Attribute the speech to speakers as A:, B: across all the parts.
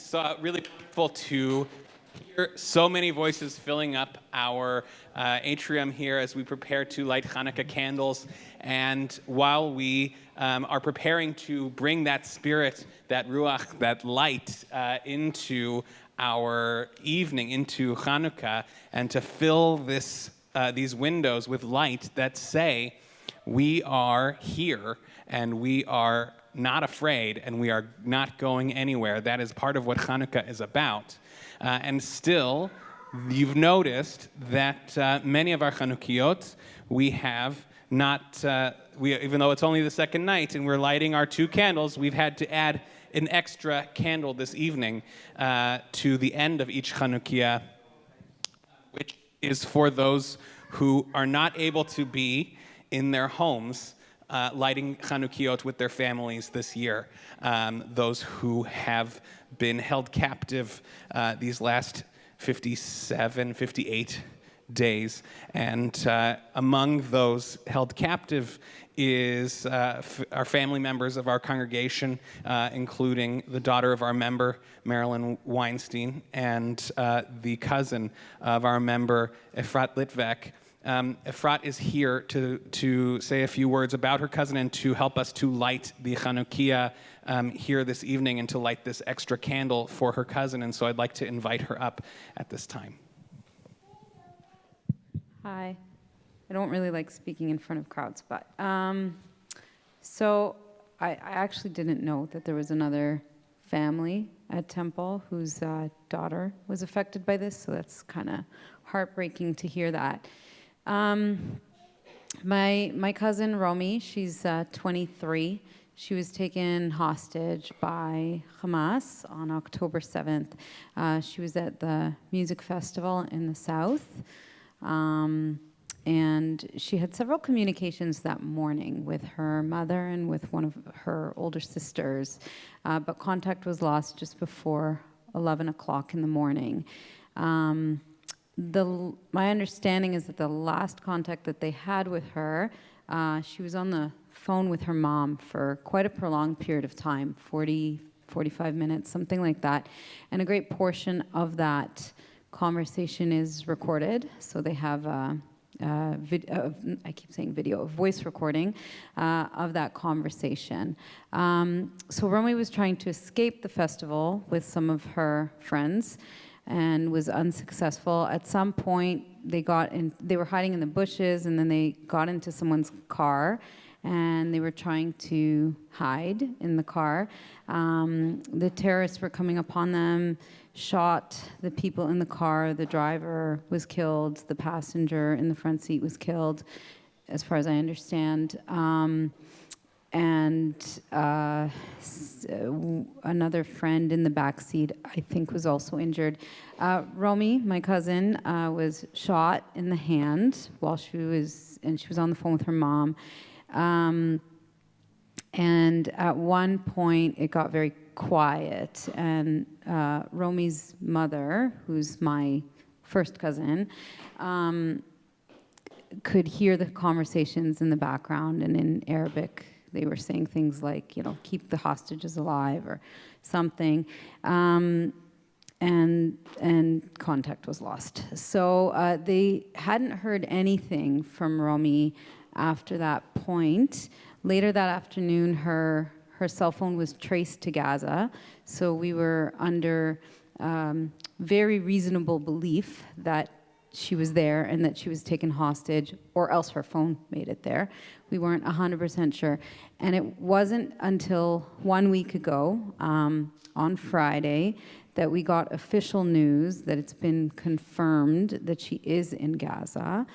A: It's really wonderful to hear so many voices filling up our atrium here as we prepare to light Hanukkah candles. And while we are preparing to bring that spirit, that ruach, that light into our evening, into Hanukkah, and to fill these windows with light that say, we are here and we are not afraid and we are not going anywhere. That is part of what Hanukkah is about. And still, you've noticed that many of our Chanukiot, we have not, even though it's only the second night and we're lighting our 2 candles, we've had to add an extra candle this evening to the end of each Chanukiah, which is for those who are not able to be in their homes lighting Chanukiot with their families this year. Those who have been held captive these last 58 days. And among those held captive is our family members of our congregation, including the daughter of our member, Marilyn Weinstein, and the cousin of our member, Efrat Litvak. Efrat is here to say a few words about her cousin and to help us to light the Chanukiah here this evening and to light this extra candle for her cousin. And so I'd like to invite her up at this time.
B: Hi. I don't really like speaking in front of crowds, but so I actually didn't know that there was another family at Temple whose daughter was affected by this, so that's kind of heartbreaking to hear that. My cousin Romy, she's 23. She was taken hostage by Hamas on October 7th. She was at the music festival in the south, and she had several communications that morning with her mother and with one of her older sisters, but contact was lost just before 11 o'clock in the morning. My understanding is that the last contact that they had with her, she was on the phone with her mom for quite a prolonged period of time, 45 minutes, something like that. And a great portion of that conversation is recorded. So they have a voice recording of that conversation. So Romy was trying to escape the festival with some of her friends and was unsuccessful. At some point, they were hiding in the bushes, and then they got into someone's car, and they were trying to hide in the car. The terrorists were coming upon them, shot the people in the car. The driver was killed. The passenger in the front seat was killed, as far as I understand. And another friend in the backseat, I think, was also injured. Romy, my cousin, was shot in the hand while she was on the phone with her mom. And at one point, it got very quiet, and Romy's mother, who's my first cousin, could hear the conversations in the background, and in Arabic, they were saying things like, keep the hostages alive or something. And contact was lost. So they hadn't heard anything from Romy after that point. Later that afternoon, her cell phone was traced to Gaza. So we were under very reasonable belief that she was there and that she was taken hostage, or else her phone made it there. We weren't 100% sure. And it wasn't until 1 week ago, on Friday, that we got official news that it's been confirmed that she is in Gaza,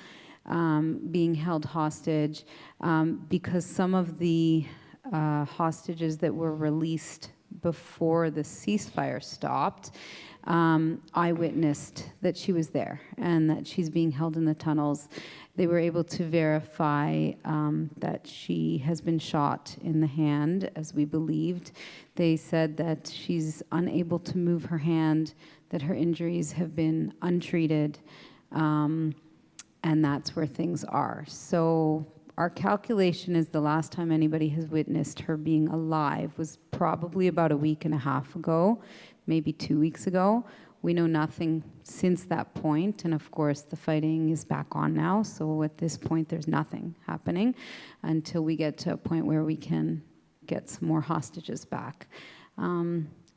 B: being held hostage, because some of the hostages that were released before the ceasefire stopped, I witnessed that she was there and that she's being held in the tunnels. They were able to verify that she has been shot in the hand, as we believed. They said that she's unable to move her hand, that her injuries have been untreated, and that's where things are. So our calculation is the last time anybody has witnessed her being alive was probably about a week and a half ago, maybe 2 weeks ago. We know nothing since that point, and of course the fighting is back on now, so at this point there's nothing happening until we get to a point where we can get some more hostages back.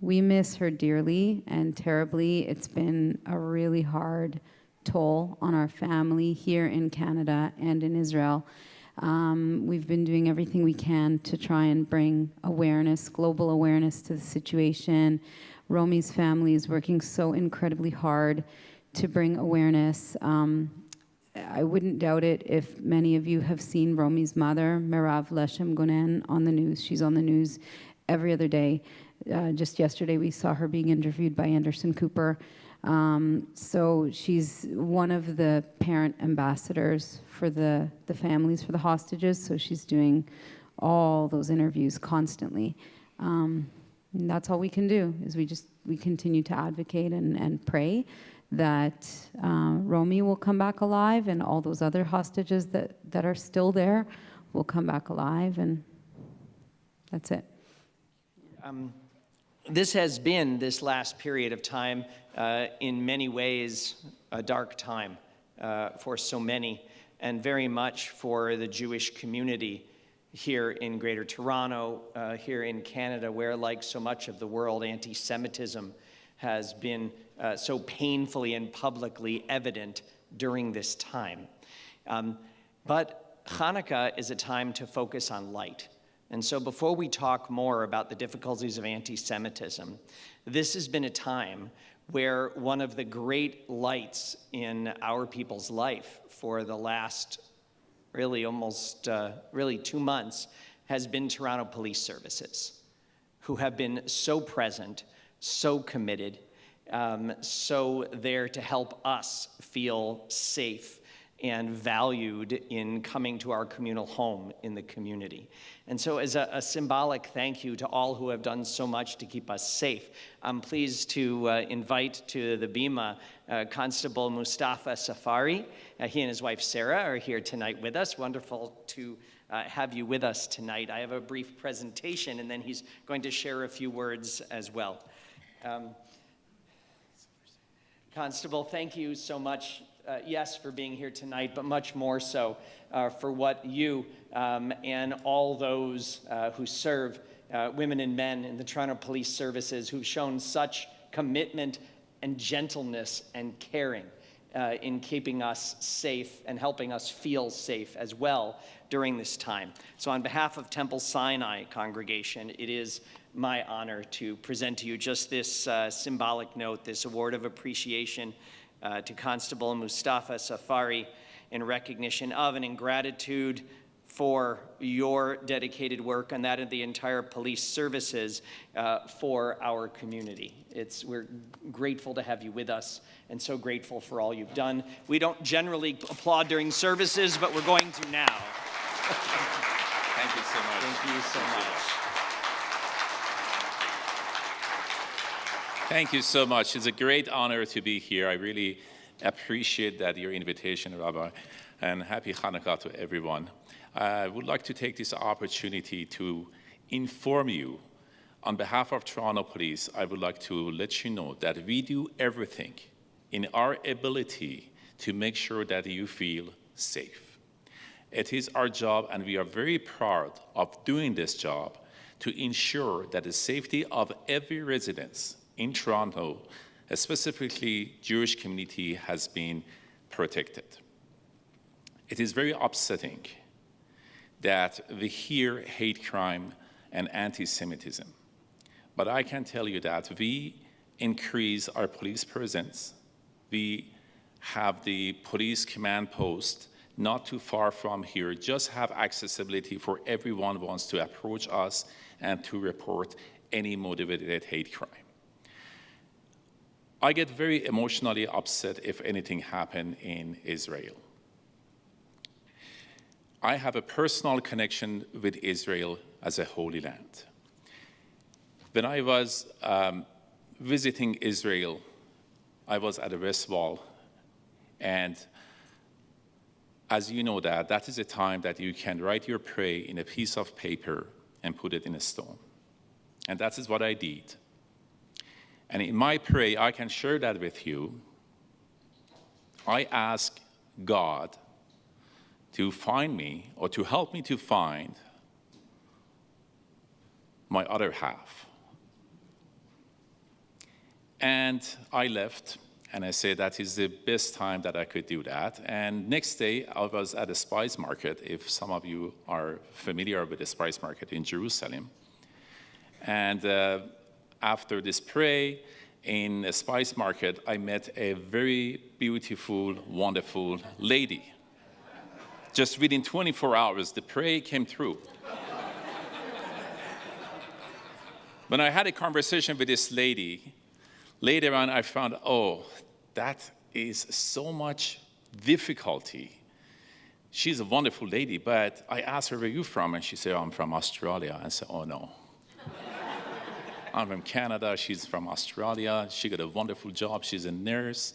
B: We miss her dearly and terribly. It's been a really hard toll on our family here in Canada and in Israel. We've been doing everything we can to try and bring awareness, global awareness to the situation. Romi's family is working so incredibly hard to bring awareness. I wouldn't doubt it if many of you have seen Romi's mother, Merav Leshem Gonen, on the news. She's on the news every other day. Just yesterday, we saw her being interviewed by Anderson Cooper. So she's one of the parent ambassadors for the families, for the hostages. So she's doing all those interviews constantly. And that's all we can do, is we continue to advocate and pray that Romi will come back alive, and all those other hostages that are still there will come back alive, and that's it.
C: This has been, this last period of time, in many ways, a dark time for so many, and very much for the Jewish community here in Greater Toronto, here in Canada, where, like so much of the world, anti-Semitism has been so painfully and publicly evident during this time. But Hanukkah is a time to focus on light. And so before we talk more about the difficulties of anti-Semitism, this has been a time where one of the great lights in our people's life for the last really almost 2 months has been Toronto Police Services, who have been so present, so committed, so there to help us feel safe and valued in coming to our communal home in the community. And so as a symbolic thank you to all who have done so much to keep us safe, I'm pleased to invite to the Bima Constable Mustafa Safari. He and his wife Sarah are here tonight with us. Wonderful to have you with us tonight. I have a brief presentation, and then he's going to share a few words as well. Constable, thank you so much. Yes, for being here tonight, but much more so for what you and all those who serve women and men in the Toronto Police Services who've shown such commitment and gentleness and caring in keeping us safe and helping us feel safe as well during this time. So on behalf of Temple Sinai congregation, it is my honor to present to you just this symbolic note, this award of appreciation to Constable Mustafa Safari in recognition of and in gratitude for your dedicated work and that of the entire police services for our community. We're grateful to have you with us and so grateful for all you've done. We don't generally applaud during services, but we're going to now.
D: Thank you so much.
C: Thank you so much.
D: Thank you so much. It's a great honor to be here. I really appreciate your invitation, Rabbi, and happy Hanukkah to everyone. I would like to take this opportunity to inform you on behalf of Toronto Police. I would like to let you know that we do everything in our ability to make sure that you feel safe. It is our job, and we are very proud of doing this job, to ensure that the safety of every resident in Toronto, specifically Jewish community, has been protected. It is very upsetting that we hear hate crime and anti-Semitism, but I can tell you that we increase our police presence. We have the police command post not too far from here, just have accessibility for everyone who wants to approach us and to report any motivated hate crime. I get very emotionally upset if anything happened in Israel. I have a personal connection with Israel as a holy land. When I was visiting Israel, I was at the West Wall, and as you know that is a time that you can write your prayer in a piece of paper and put it in a stone. And that is what I did. And in my prayer, I can share that with you. I ask God to find me, or to help me to find my other half. And I left, and I said that is the best time that I could do that. And next day, I was at a spice market, if some of you are familiar with the spice market in Jerusalem. And after this prayer in a spice market, I met a very beautiful, wonderful lady. Just within 24 hours, the prayer came through. When I had a conversation with this lady, later on I found, oh, that is so much difficulty. She's a wonderful lady, but I asked her, where are you from? And she said, oh, I'm from Australia. I said, oh, no. I'm from Canada, she's from Australia. She got a wonderful job, she's a nurse.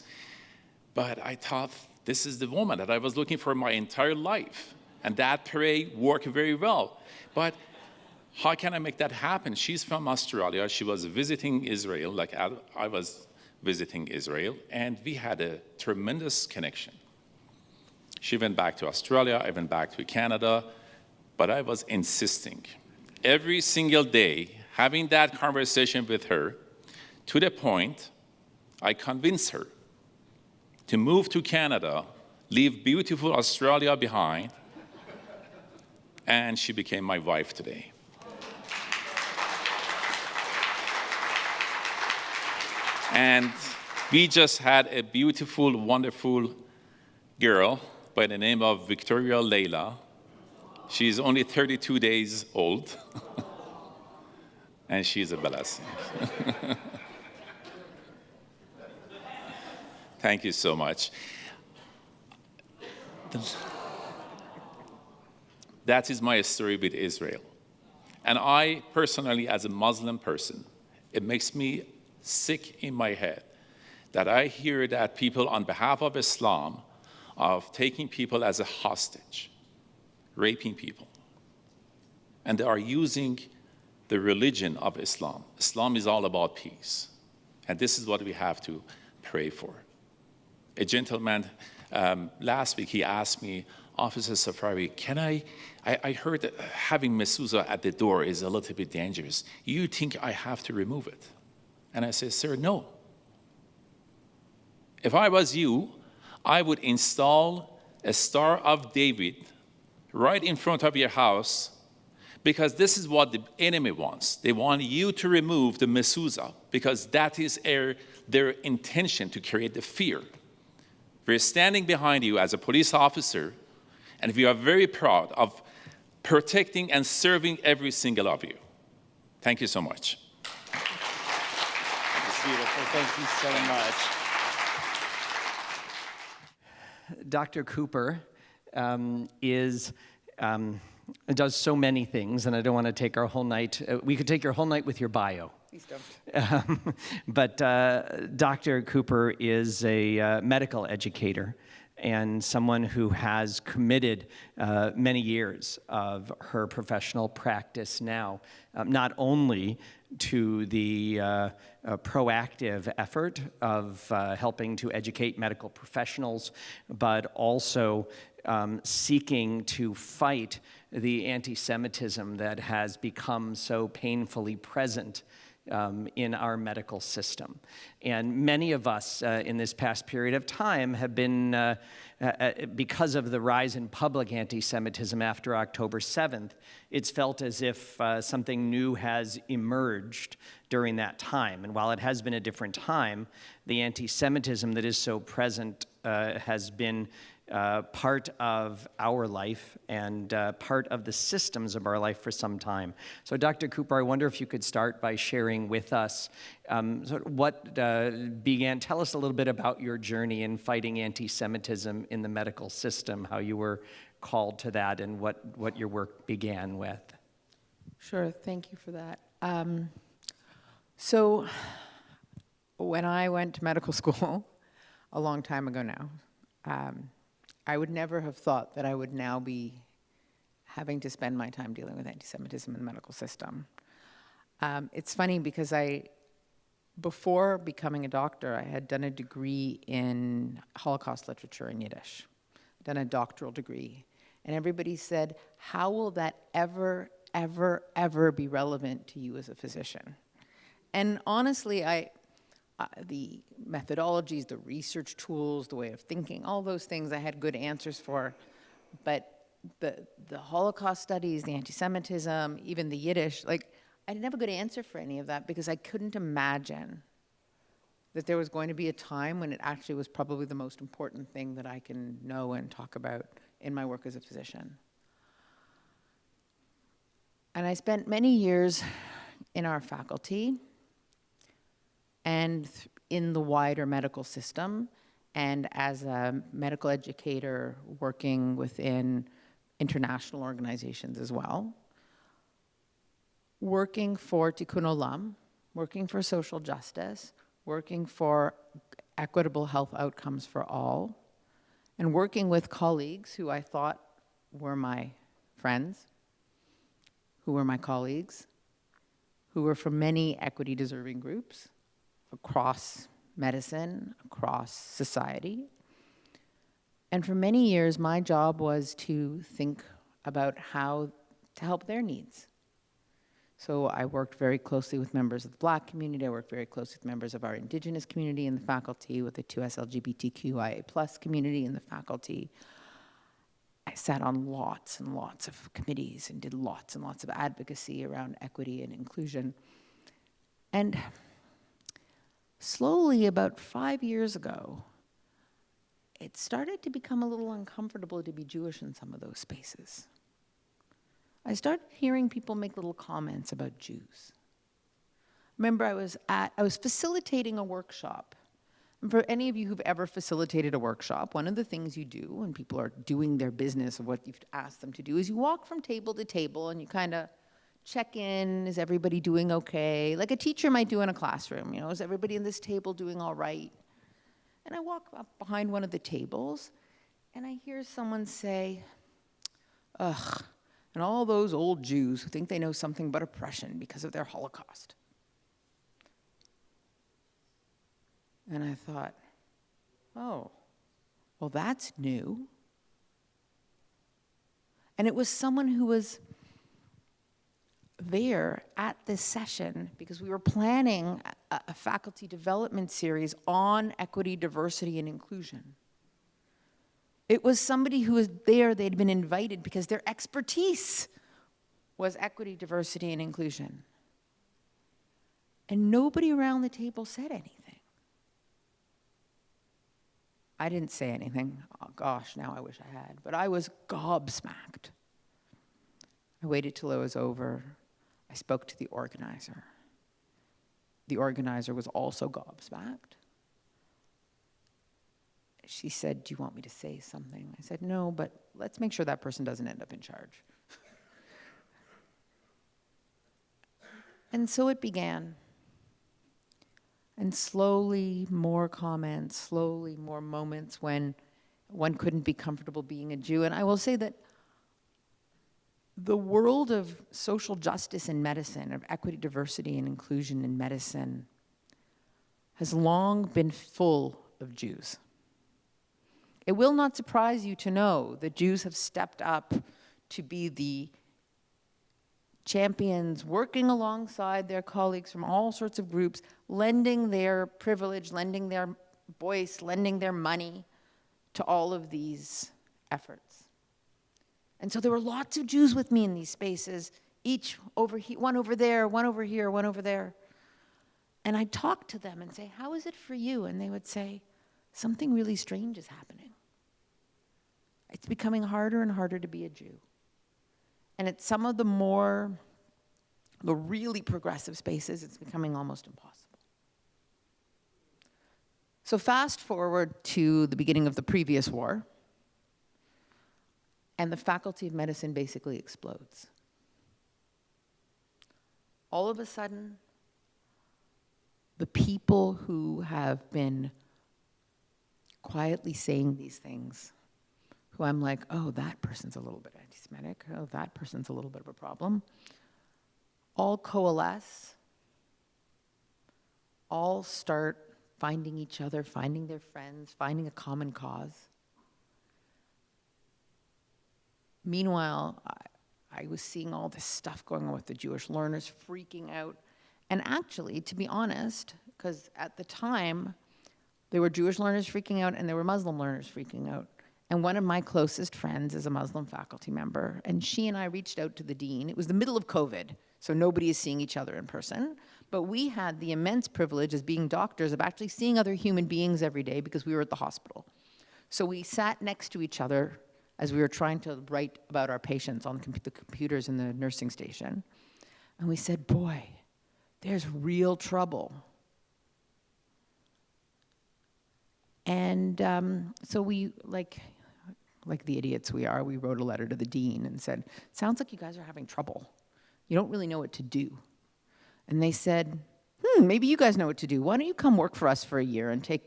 D: But I thought, this is the woman that I was looking for my entire life. And that prayer worked very well. But how can I make that happen? She's from Australia, she was visiting Israel, like I was visiting Israel, and we had a tremendous connection. She went back to Australia, I went back to Canada, but I was insisting. Every single day, having that conversation with her, to the point I convinced her to move to Canada, leave beautiful Australia behind, and she became my wife today. And we just had a beautiful, wonderful girl by the name of Victoria Leila. She's only 32 days old. And she's a blessing. Thank you so much. That is my story with Israel. And I personally, as a Muslim person, it makes me sick in my head that I hear that people on behalf of Islam are taking people as a hostage, raping people. And they are using the religion of Islam. Islam is all about peace. And this is what we have to pray for. A gentleman, last week, he asked me, Officer Safari, I heard that having mezuzah at the door is a little bit dangerous. You think I have to remove it? And I said, sir, no. If I was you, I would install a Star of David right in front of your house, because this is what the enemy wants. They want you to remove the mezuzah, because that is their intention, to create the fear. We're standing behind you as a police officer, and we are very proud of protecting and serving every single of you. Thank you so much.
C: That's beautiful. Thank you so much. Dr. Kuper does so many things, and I don't want to take our whole night. We could take your whole night with your bio.
E: Please don't.
C: But Dr. Kuper is a medical educator and someone who has committed many years of her professional practice now, not only to the proactive effort of helping to educate medical professionals, but also seeking to fight the anti-Semitism that has become so painfully present in our medical system. And many of us in this past period of time have been, because of the rise in public anti-Semitism after October 7th, it's felt as if something new has emerged during that time. And while it has been a different time, the anti-Semitism that is so present has been part of our life and part of the systems of our life for some time. So Dr. Kuper, I wonder if you could start by sharing with us what tell us a little bit about your journey in fighting anti-Semitism in the medical system, how you were called to that, and what your work began with.
E: Sure, thank you for that. So when I went to medical school, a long time ago now, I would never have thought that I would now be having to spend my time dealing with anti-Semitism in the medical system. It's funny because before becoming a doctor, I had done a degree in Holocaust literature in Yiddish, done a doctoral degree. And everybody said, how will that ever, ever, ever be relevant to you as a physician? And honestly, the methodologies, the research tools, the way of thinking, all those things I had good answers for. But the Holocaust studies, the anti-Semitism, even the Yiddish, like, I didn't have a good answer for any of that because I couldn't imagine that there was going to be a time when it actually was probably the most important thing that I can know and talk about in my work as a physician. And I spent many years in our faculty and in the wider medical system, and as a medical educator working within international organizations as well, working for Tikkun Olam, working for social justice, working for equitable health outcomes for all, and working with colleagues who I thought were my friends, who were my colleagues, who were from many equity-deserving groups across medicine, across society. And for many years, my job was to think about how to help their needs. So I worked very closely with members of the Black community. I worked very closely with members of our Indigenous community in the faculty, with the 2S LGBTQIA+ community in the faculty. I sat on lots and lots of committees and did lots and lots of advocacy around equity and inclusion. And slowly, about 5 years ago, it started to become a little uncomfortable to be Jewish in some of those spaces. I started hearing people make little comments about Jews. Remember, I was facilitating a workshop. And for any of you who've ever facilitated a workshop, one of the things you do when people are doing their business of what you've asked them to do is you walk from table to table and you kind of check in, is everybody doing okay? Like a teacher might do in a classroom, you know, is everybody in this table doing all right? And I walk up behind one of the tables and I hear someone say, ugh, and all those old Jews who think they know something about oppression because of their Holocaust. And I thought, oh, well, that's new. And it was someone who was there at this session because we were planning a faculty development series on equity, diversity, and inclusion. It was somebody who was there, they'd been invited because their expertise was equity, diversity, and inclusion. And nobody around the table said anything. I didn't say anything. Oh gosh, now I wish I had. But I was gobsmacked. I waited till it was over. I spoke to the organizer. The organizer was also gobsmacked. She said, do you want me to say something? I said, no, but let's make sure that person doesn't end up in charge. And so it began. And slowly, more comments, slowly, more moments when one couldn't be comfortable being a Jew. And I will say that the world of social justice in medicine, of equity, diversity, and inclusion in medicine, has long been full of Jews. It will not surprise you to know that Jews have stepped up to be the champions, working alongside their colleagues from all sorts of groups, lending their privilege, lending their voice, lending their money to all of these efforts. And so there were lots of Jews with me in these spaces, each over here, one over there, one over here, one over there. And I'd talk to them and say, how is it for you? And they would say, something really strange is happening. It's becoming harder and harder to be a Jew. And at some of the really progressive spaces, it's becoming almost impossible. So fast forward to the beginning of the previous war, and the Faculty of Medicine basically explodes. All of a sudden, the people who have been quietly saying these things who I'm like, oh, that person's a little bit anti-Semitic. Oh, that person's a little bit of a problem, all coalesce, all start finding each other, finding their friends, finding a common cause. Meanwhile, I was seeing all this stuff going on with the Jewish learners freaking out. And actually, to be honest, because at the time, there were Jewish learners freaking out and there were Muslim learners freaking out. And one of my closest friends is a Muslim faculty member, and she and I reached out to the dean. It was the middle of COVID, so nobody is seeing each other in person. But we had the immense privilege as being doctors of actually seeing other human beings every day because we were at the hospital. So we sat next to each other as we were trying to write about our patients on the computers in the nursing station. And we said, boy, there's real trouble. And so we, like the idiots we are, we wrote a letter to the dean and said, sounds like you guys are having trouble. You don't really know what to do. And they said, maybe you guys know what to do. Why don't you come work for us for a year and take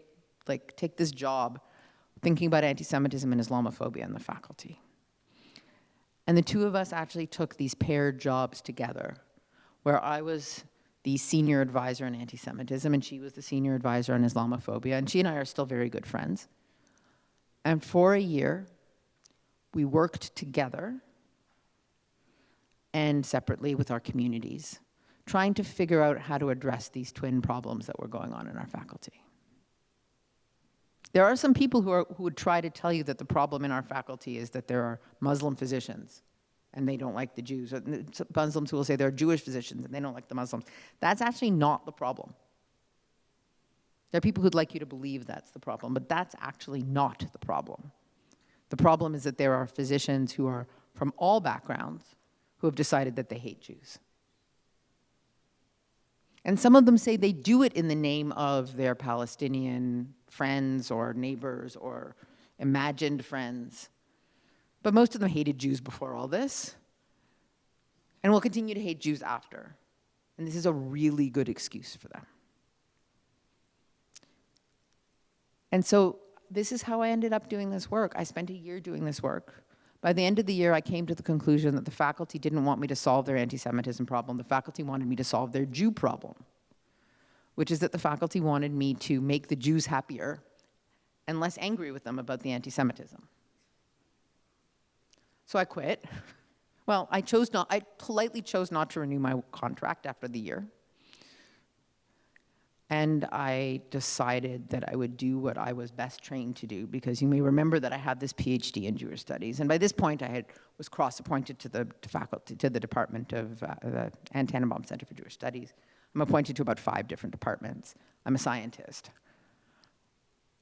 E: this job thinking about anti-Semitism and Islamophobia in the faculty. And the two of us actually took these paired jobs together, where I was the senior advisor on anti-Semitism and she was the senior advisor on Islamophobia, and she and I are still very good friends. And for a year, we worked together and separately with our communities, trying to figure out how to address these twin problems that were going on in our faculty. There are some people who would try to tell you that the problem in our faculty is that there are Muslim physicians and they don't like the Jews. Muslims who will say there are Jewish physicians and they don't like the Muslims. That's actually not the problem. There are people who'd like you to believe that's the problem, but that's actually not the problem. The problem is that there are physicians who are from all backgrounds who have decided that they hate Jews. And some of them say they do it in the name of their Palestinian friends or neighbors or imagined friends. But most of them hated Jews before all this and will continue to hate Jews after. And this is a really good excuse for them. And so this is how I ended up doing this work. I spent a year doing this work. By the end of the year, I came to the conclusion that the faculty didn't want me to solve their anti-Semitism problem. The faculty wanted me to solve their Jew problem, which is that the faculty wanted me to make the Jews happier and less angry with them about the anti-Semitism. So I quit. Well, I politely chose not to renew my contract after the year. And I decided that I would do what I was best trained to do, because you may remember that I had this PhD in Jewish studies. And by this point, was cross-appointed to the faculty, to the department of the Ann Tannenbaum Center for Jewish Studies. I'm appointed to about 5 different departments. I'm a scientist.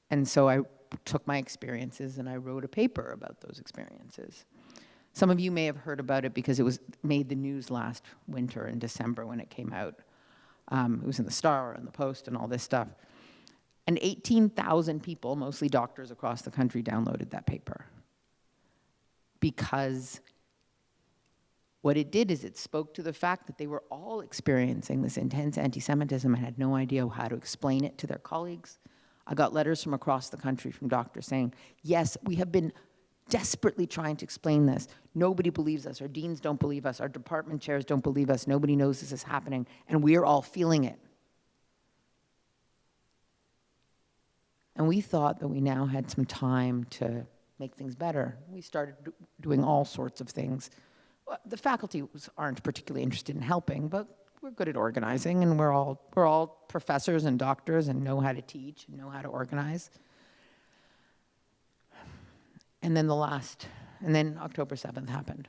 E: And so I took my experiences and I wrote a paper about those experiences. Some of you may have heard about it because it made the news last winter in December when it came out. It was in the Star and the Post and all this stuff. And 18,000 people, mostly doctors across the country, downloaded that paper. Because what it did is it spoke to the fact that they were all experiencing this intense anti-Semitism and had no idea how to explain it to their colleagues. I got letters from across the country from doctors saying, yes, we have been desperately trying to explain this. Nobody believes us. Our deans don't believe us. Our department chairs don't believe us. Nobody knows this is happening, and we're all feeling it. And we thought that we now had some time to make things better. We started doing all sorts of things. The faculty aren't particularly interested in helping, but we're good at organizing, and we're all professors and doctors and know how to teach and know how to organize. And then October 7th happened.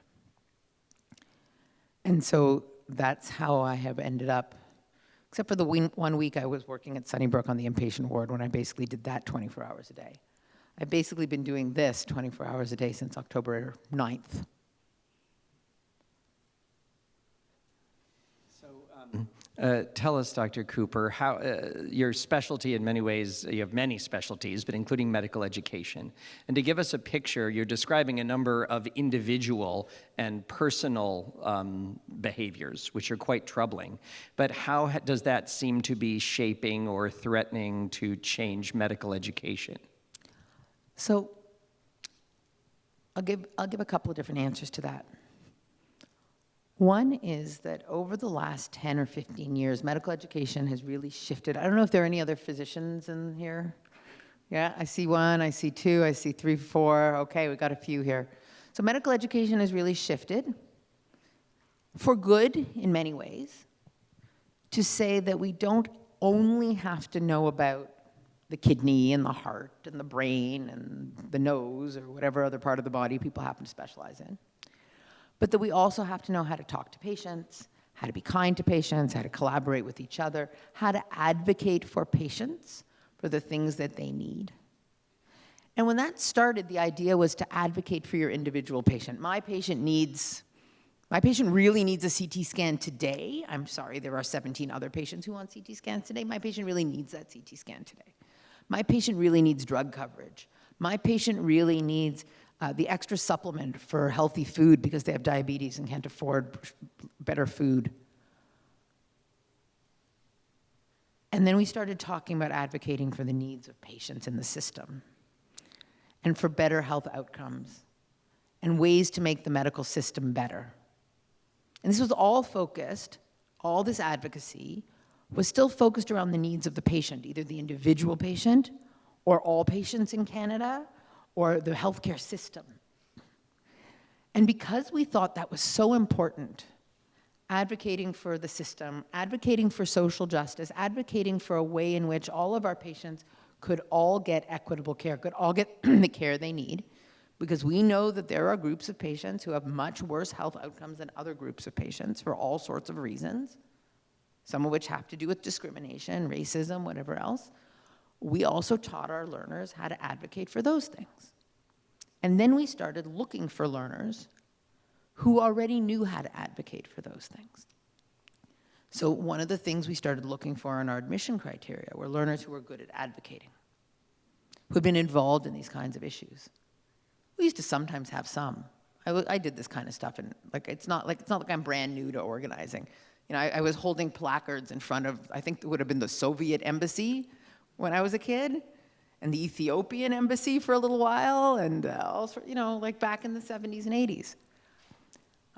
E: And so that's how I have ended up, except for the 1 week I was working at Sunnybrook on the inpatient ward when I basically did that 24 hours a day. I've basically been doing this 24 hours a day since October 9th.
C: Tell us, Dr. Kuper, how your specialty in many ways, you have many specialties, but including medical education. And to give us a picture, you're describing a number of individual and personal behaviors, which are quite troubling. But how does that seem to be shaping or threatening to change medical education?
E: So I'll give a couple of different answers to that. One is that over the last 10 or 15 years, medical education has really shifted. I don't know if there are any other physicians in here. Yeah, I see one, I see two, I see three, four. Okay, we got a few here. So medical education has really shifted for good in many ways to say that we don't only have to know about the kidney and the heart and the brain and the nose or whatever other part of the body people happen to specialize in, but that we also have to know how to talk to patients, how to be kind to patients, how to collaborate with each other, how to advocate for patients for the things that they need. And when that started, the idea was to advocate for your individual patient. My patient really needs a CT scan today. I'm sorry, there are 17 other patients who want CT scans today. My patient really needs that CT scan today. My patient really needs drug coverage. My patient really needs the extra supplement for healthy food because they have diabetes and can't afford better food. And then we started talking about advocating for the needs of patients in the system and for better health outcomes and ways to make the medical system better. And this was all focused, all this advocacy was still focused around the needs of the patient, either the individual patient or all patients in Canada or the healthcare system. And because we thought that was so important, advocating for the system, advocating for social justice, advocating for a way in which all of our patients could all get equitable care, could all get the care they need, because we know that there are groups of patients who have much worse health outcomes than other groups of patients for all sorts of reasons, some of which have to do with discrimination, racism, whatever else. We also taught our learners how to advocate for those things. And then we started looking for learners who already knew how to advocate for those things. So one of the things we started looking for in our admission criteria were learners who were good at advocating, who had been involved in these kinds of issues. We used to sometimes have some. I did this kind of stuff, and it's not like I'm brand new to organizing. You know, I was holding placards in front of, I think it would have been the Soviet embassy when I was a kid, and the Ethiopian embassy for a little while, and also, you know, like back in the 70s and 80s.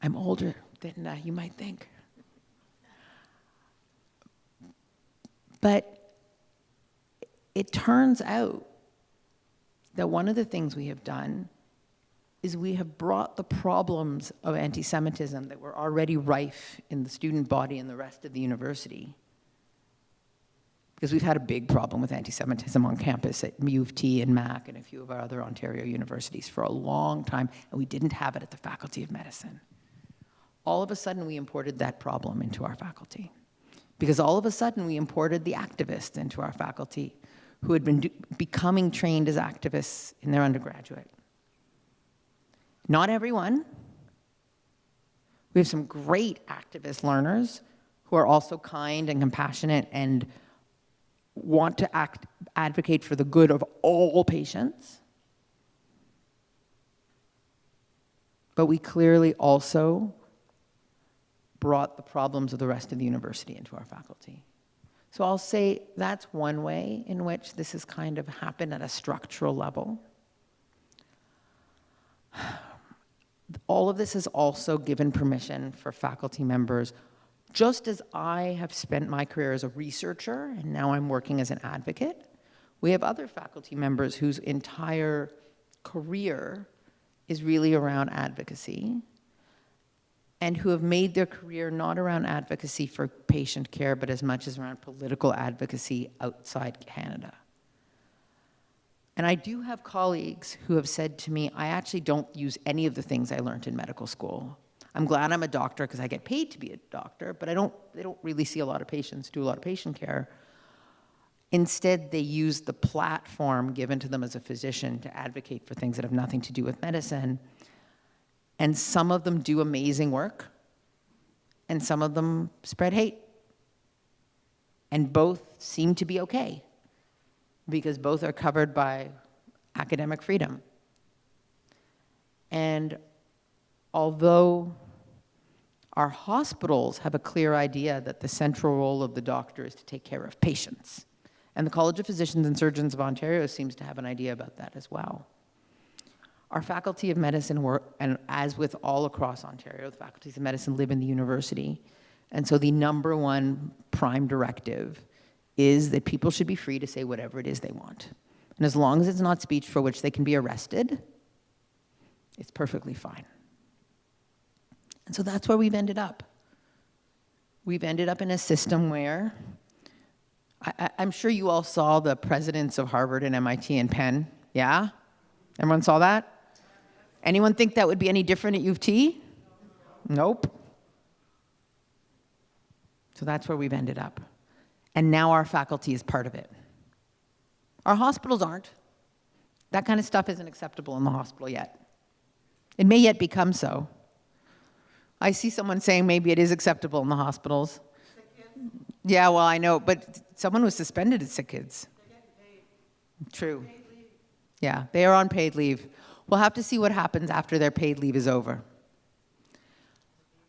E: I'm older than you might think. But it turns out that one of the things we have done is we have brought the problems of anti-Semitism that were already rife in the student body and the rest of the university, because we've had a big problem with anti-Semitism on campus at U of T and MAC and a few of our other Ontario universities for a long time, and we didn't have it at the Faculty of Medicine. All of a sudden, we imported that problem into our faculty, because all of a sudden, we imported the activists into our faculty who had been becoming trained as activists in their undergraduate. Not everyone. We have some great activist learners who are also kind and compassionate and want to advocate for the good of all patients. But we clearly also brought the problems of the rest of the university into our faculty. So I'll say that's one way in which this has kind of happened at a structural level. All of this has also given permission for faculty members, just as I have spent my career as a researcher and now I'm working as an advocate, we have other faculty members whose entire career is really around advocacy and who have made their career not around advocacy for patient care, but as much as around political advocacy outside Canada. And I do have colleagues who have said to me, I actually don't use any of the things I learned in medical school. I'm glad I'm a doctor because I get paid to be a doctor, but they don't really see a lot of patients, do a lot of patient care. Instead, they use the platform given to them as a physician to advocate for things that have nothing to do with medicine. And some of them do amazing work, and some of them spread hate. And both seem to be okay, because both are covered by academic freedom. And although our hospitals have a clear idea that the central role of the doctor is to take care of patients, and the College of Physicians and Surgeons of Ontario seems to have an idea about that as well, Our Faculty of Medicine work, and as with all across Ontario, the faculties of medicine live in the university. And so the number one prime directive is that people should be free to say whatever it is they want. And as long as it's not speech for which they can be arrested, it's perfectly fine. And so that's where we've ended up. We've ended up in a system where, I'm sure you all saw the presidents of Harvard and MIT and Penn, yeah? Everyone saw that? Anyone think that would be any different at U of T? Nope. So that's where we've ended up. And now our faculty is part of it. Our hospitals aren't. That kind of stuff isn't acceptable in the hospital yet. It may yet become so. I see someone saying maybe it is acceptable in the hospitals. Yeah, well, I know, but someone was suspended at sick kids. True. Yeah, they are on paid leave. We'll have to see what happens after their paid leave is over.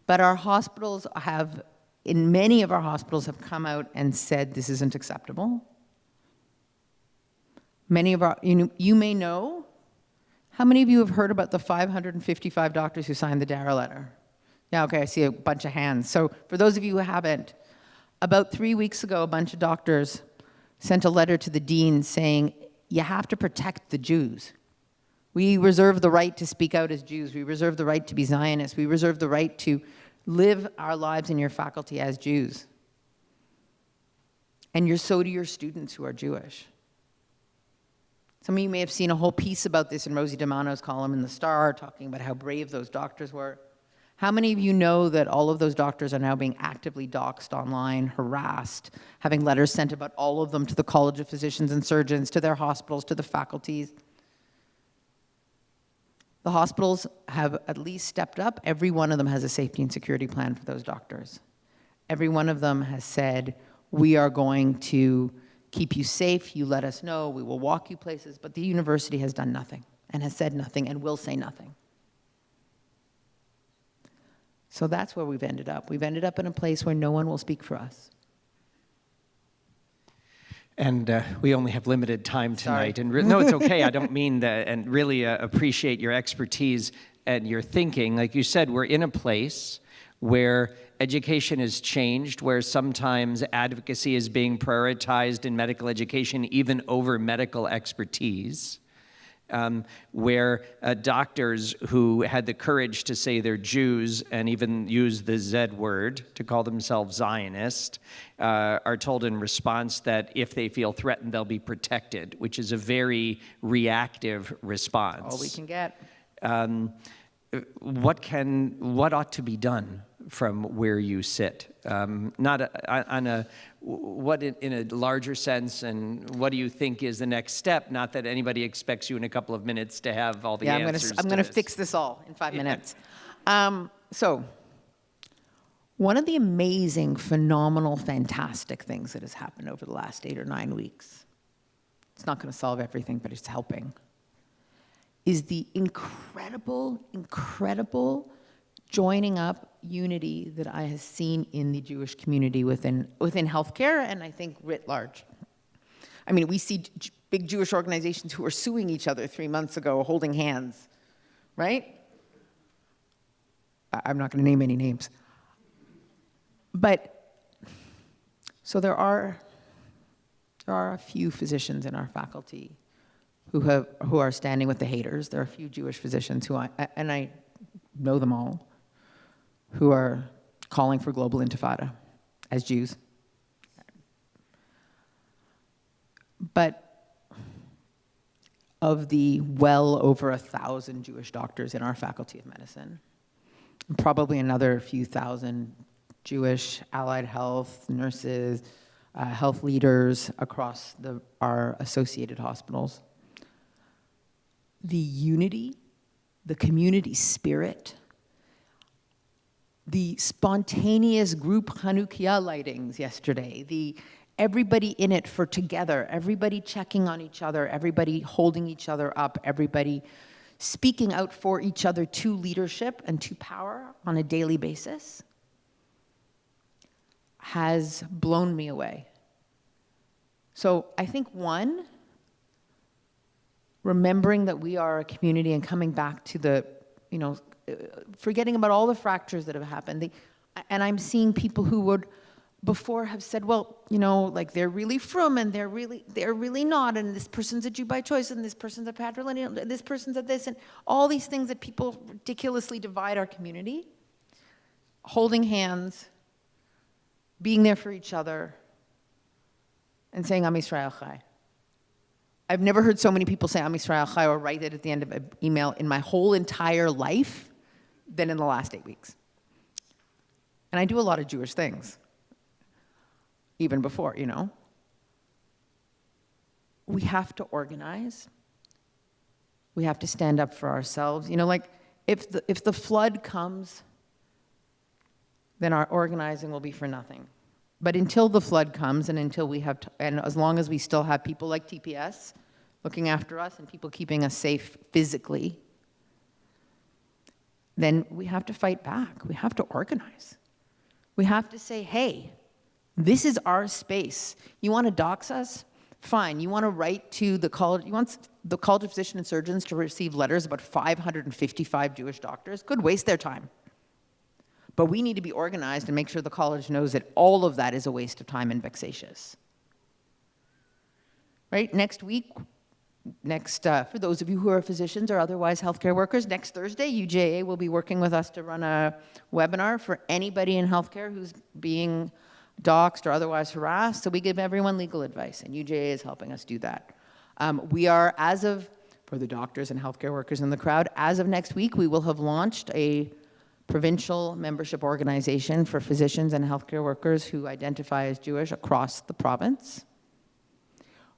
E: But our hospitals have, in many of our hospitals, have come out and said this isn't acceptable. Many of our, you may know, how many of you have heard about the 555 doctors who signed the DARA letter? Yeah, okay, I see a bunch of hands. So for those of you who haven't, about 3 weeks ago, a bunch of doctors sent a letter to the dean saying, you have to protect the Jews. We reserve the right to speak out as Jews. We reserve the right to be Zionists. We reserve the right to live our lives in your faculty as Jews. And so do your students who are Jewish. Some of you may have seen a whole piece about this in Rosie DiMano's column in The Star, talking about how brave those doctors were. How many of you know that all of those doctors are now being actively doxxed online, harassed, having letters sent about all of them to the College of Physicians and Surgeons, to their hospitals, to the faculties? The hospitals have at least stepped up. Every one of them has a safety and security plan for those doctors. Every one of them has said, we are going to keep you safe, you let us know, we will walk you places, but the university has done nothing and has said nothing and will say nothing. So that's where we've ended up. We've ended up in a place where no one will speak for us.
C: And we only have limited time tonight.
E: Sorry.
C: And no, it's okay. I don't mean that. And really appreciate your expertise and your thinking. Like you said, we're in a place where education has changed, where sometimes advocacy is being prioritized in medical education even over medical expertise. Where doctors who had the courage to say they're Jews and even use the Z word to call themselves Zionist are told in response that if they feel threatened, they'll be protected, which is a very reactive response.
E: All we can get.
C: What ought to be done from where you sit? What in a larger sense, and what do you think is the next step? Not that anybody expects you in a couple of minutes to have all the answers.
E: I'm going to fix this all in 5 minutes. So, one of the amazing, phenomenal, fantastic things that has happened over the last 8 or 9 weeks, it's not going to solve everything, but it's helping, is the incredible, incredible joining up unity that I have seen in the Jewish community within healthcare, and I think writ large. I mean, we see big Jewish organizations who were suing each other 3 months ago, holding hands, right? I'm not going to name any names. But, so there are a few physicians in our faculty who are standing with the haters. There are a few Jewish physicians and I know them all, who are calling for global intifada as Jews. But of the well over 1,000 Jewish doctors in our Faculty of Medicine, probably another few thousand Jewish allied health, nurses, health leaders across our associated hospitals, the unity, the community spirit, the spontaneous group Chanukkah lightings yesterday, everybody in it for together, everybody checking on each other, everybody holding each other up, everybody speaking out for each other to leadership and to power on a daily basis, has blown me away. So I think one, remembering that we are a community and coming back to the, forgetting about all the fractures that have happened. And I'm seeing people who would before have said, well, like they're really frum and they're really not, and this person's a Jew by choice, and this person's a patrilineal, and this person's a this, and all these things that people ridiculously divide our community. Holding hands, being there for each other, and saying Am Yisrael Chai. I've never heard so many people say Am Yisrael Chai or write it at the end of an email in my whole entire life than in the last 8 weeks. And I do a lot of Jewish things, even before, We have to organize. We have to stand up for ourselves. Like if the flood comes, then our organizing will be for nothing. But until the flood comes, and until we have, and as long as we still have people like TPS looking after us and people keeping us safe physically, then we have to fight back. We have to organize. We have to say, hey, this is our space. You want to dox us? Fine. You want to write to the college, you want the College of Physicians and Surgeons to receive letters about 555 Jewish doctors? Good, waste their time. But we need to be organized and make sure the college knows that all of that is a waste of time and vexatious. Right? Next week, for those of you who are physicians or otherwise healthcare workers, next Thursday, UJA will be working with us to run a webinar for anybody in healthcare who's being doxxed or otherwise harassed. So we give everyone legal advice, and UJA is helping us do that. We are, for the doctors and healthcare workers in the crowd, as of next week, we will have launched a provincial membership organization for physicians and healthcare workers who identify as Jewish across the province.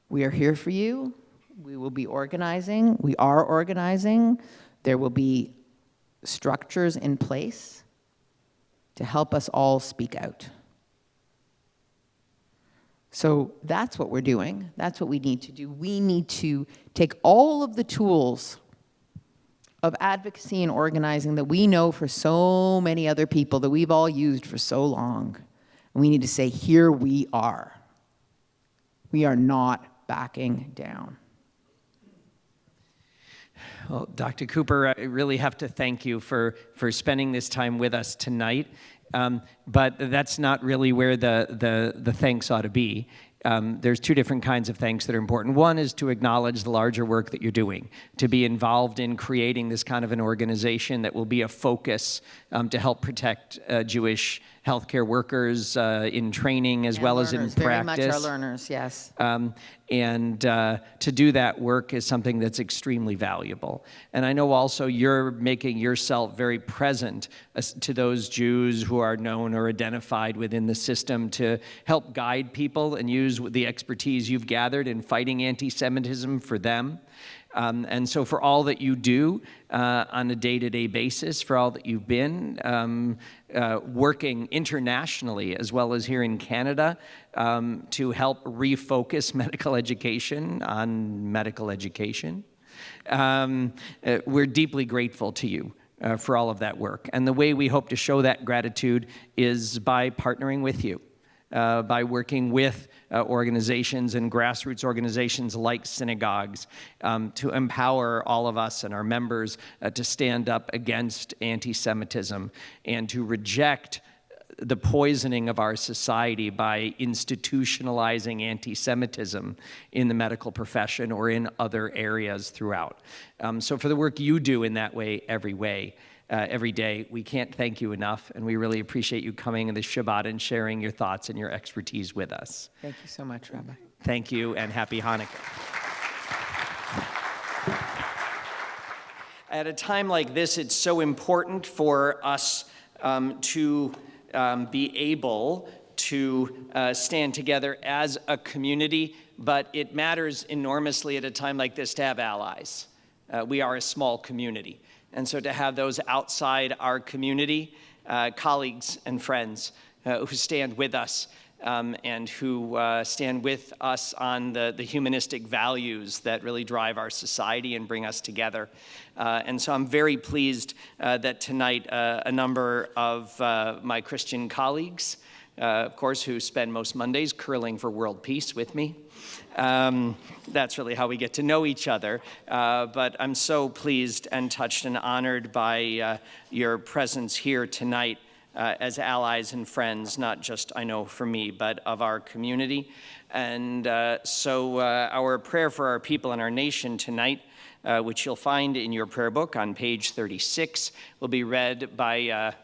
E: We are here for you. We will be organizing. We are organizing. There will be structures in place to help us all speak out. So that's what we're doing. That's what we need to do. We need to take all of the tools of advocacy and organizing that we know for so many other people that we've all used for so long. And we need to say, here we are. We are not backing down.
C: Well, Dr. Kuper, I really have to thank you for spending this time with us tonight. But that's not really where the thanks ought to be. There's two different kinds of thanks that are important. One is to acknowledge the larger work that you're doing, to be involved in creating this kind of an organization that will be a focus to help protect Jewish healthcare workers in training as well as in practice.
E: Very much our learners, yes.
C: And to do that work is something that's extremely valuable. And I know also you're making yourself very present to those Jews who are known or identified within the system to help guide people and use the expertise you've gathered in fighting anti-Semitism for them. And so for all that you do on a day-to-day basis, for all that you've been working internationally as well as here in Canada to help refocus medical education on medical education, we're deeply grateful to you for all of that work. And the way we hope to show that gratitude is by partnering with you. By working with organizations and grassroots organizations like synagogues to empower all of us and our members to stand up against anti-Semitism and to reject the poisoning of our society by institutionalizing anti-Semitism in the medical profession or in other areas throughout. So for the work you do in that way, every day, we can't thank you enough, and we really appreciate you coming in this Shabbat and sharing your thoughts and your expertise with us.
E: Thank you so much, Rabbi.
C: Thank you, and happy Hanukkah. At a time like this, it's so important for us to be able to stand together as a community, but it matters enormously at a time like this to have allies. We are a small community. And so to have those outside our community, colleagues and friends who stand with us and who stand with us on the humanistic values that really drive our society and bring us together. And so I'm very pleased that tonight a number of my Christian colleagues of course, who spend most Mondays curling for world peace with me. That's really how we get to know each other. But I'm so pleased and touched and honored by your presence here tonight as allies and friends, not just, I know, for me, but of our community. And so our prayer for our people and our nation tonight, which you'll find in your prayer book on page 36, will be read by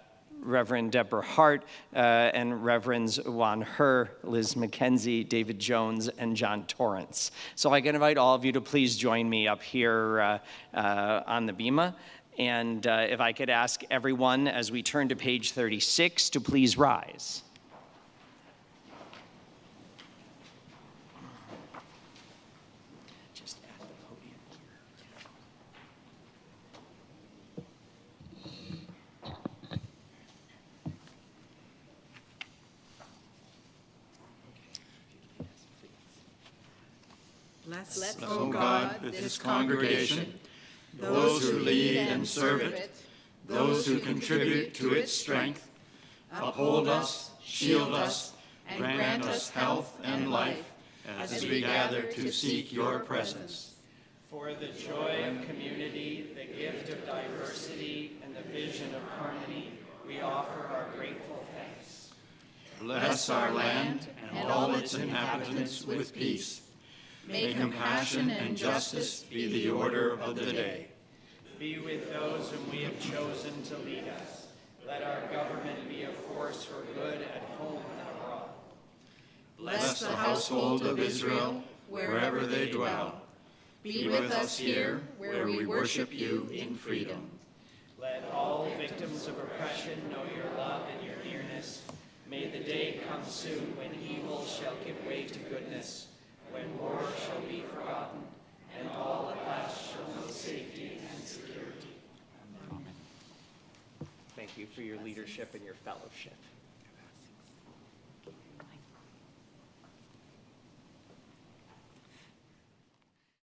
C: Reverend Deborah Hart and Reverends Juan Herr, Liz McKenzie, David Jones, and John Torrance. So I can invite all of you to please join me up here on the bema. And if I could ask everyone, as we turn to page 36, to please rise. Just at the podium
F: Bless, O God, this congregation, those who lead and serve it, those who contribute to its strength. Uphold us, shield us, and grant us health and life as we gather to seek your presence.
C: For the joy of community, the gift of diversity, and the vision of harmony, we offer our grateful thanks.
F: Bless our land and all its inhabitants with peace. May compassion and justice be the order of the day.
C: Be with those whom we have chosen to lead us. Let our government be a force for good at home and abroad.
F: Bless the household of Israel wherever they dwell. Be with us here where we worship you in freedom.
C: Let all victims of oppression know your love and your nearness. May the day come soon when evil shall give way to goodness, when war shall be forgotten, and all at last shall know safety and security. Amen. Thank you for your leadership and your fellowship.